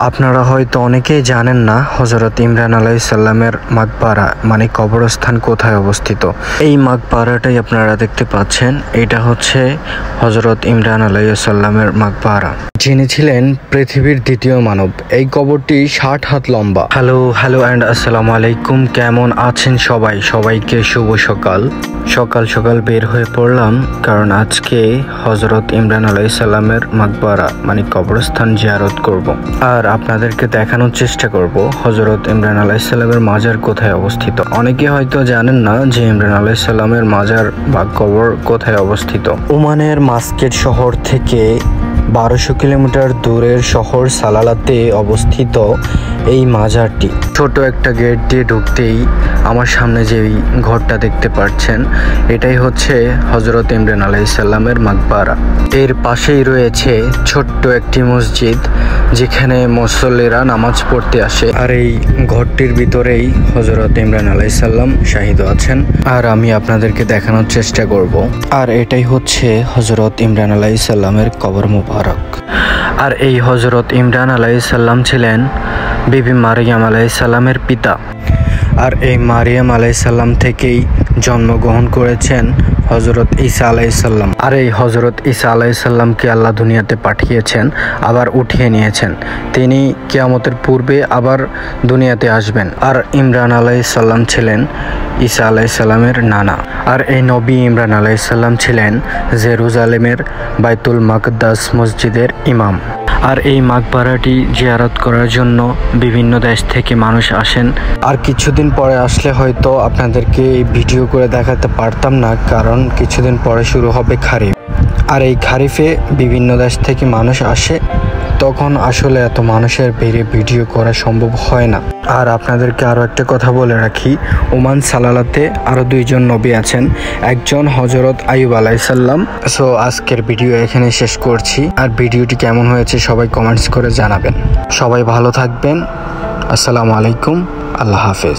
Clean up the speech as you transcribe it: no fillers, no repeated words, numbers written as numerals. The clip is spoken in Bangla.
আপনারা হয়তো অনেকেই জানেন না হযরত ইমরান আলাইহিস সালামের মাকবারা মানে কবরস্থান কোথায় অবস্থিত। এই মাকবারাটাই আপনারা দেখতে পাচ্ছেন, এটা হচ্ছে হযরত ইমরান আলাইহিস সালামের মাকবারা, যিনি ছিলেন পৃথিবীর দ্বিতীয় মানব। এই কবরটি 60 হাত লম্বা। হ্যালো অ্যান্ড আসসালামু আলাইকুম। কেমন আছেন সবাই? সবাইকে শুভ সকাল। সকাল সকাল বের হয়ে পড়লাম, কারণ আজকে হযরত ইমরান আলাইহিস সালামের মাকবারা মানে কবরস্থান জিয়ারত করব আর আপনাদেরকে দেখানোর চেষ্টা করব হযরত ইমরান আলাইহিস সালামের মাজার কোথায় অবস্থিত। অনেকে হয়তো জানেন না যে ইমরান আলাইহিস সালামের মাজার বা কবর কোথায় অবস্থিত। ওমানের মাস্কেট শহর থেকে 1200 কিলোমিটার দূরের শহর সালালাতে অবস্থিত এই মাজারটি। ছোট একটা গেট দিয়ে ঢুকতেই আমার সামনে যে ঘরটা দেখতে পাচ্ছেন, এটাই হচ্ছে হযরত ইমরান আলাইহিস সালামের মাকবারা। এর পাশেই রয়েছে ছোট্ট একটি মসজিদ, যেখানে মুসল্লিরা নামাজ পড়তে আসে। আর এই ঘরটির ভিতরেই হযরত ইমরান আলাইহিস সালাম শাহিদ আছেন, আর আমি আপনাদেরকে দেখানোর চেষ্টা করব। আর এটাই হচ্ছে হযরত ইমরান আলাইহিস সালামের কবর মুবারক। আর এই হযরত ইমরান আলাইহিস সালাম ছিলেন বিবি মারিয়াম আলাইহিস সালামের পিতা। আর এই মারিয়াম আলাইহিস সালাম থেকেই জন্মগ্রহণ করেছেন হযরত ঈসা আলাইহিস সালাম। আর এই হযরত ঈসা আলাইহিস সালামকে আল্লাহ দুনিয়াতে পাঠিয়েছেন, আবার উঠিয়ে নিয়েছেন। তিনি কিয়ামতের পূর্বে আবার দুনিয়াতে আসবেন। আর ইমরান আলাইহিস সালাম ছিলেন ঈসা আলাইহিস সালামের নানা। আর এই নবী ইমরান আলাইহিস সালাম ছিলেন জেরুজালেমের বাইতুল মাকদাস মসজিদের ইমাম। আর এই মাকবারাটি জিয়ারত করার জন্য বিভিন্ন দেশ থেকে মানুষ আসেন। আর কিছুদিন পরে আসলে হয়তো আপনাদেরকে ভিডিও করে দেখাতে পারতাম না, কারণ কিছুদিন পরে শুরু হবে খারিফ। আর এই খারিফে বিভিন্ন দেশ থেকে মানুষ আসে, তখন আসলে এত মানুষের ভিড়ে ভিডিও করা সম্ভব হয় না। আর আপনাদেরকে আরও একটা কথা বলে রাখি, ওমান সালালাতে আরও 2 জন নবী আছেন, একজন হযরত আইয়ুব আলাইহিস সালাম। সো আজকের ভিডিও এখানে শেষ করছি। আর ভিডিওটি কেমন হয়েছে সবাই কমেন্টস করে জানাবেন। সবাই ভালো থাকবেন। আসসালামু আলাইকুম। আল্লাহ হাফেজ।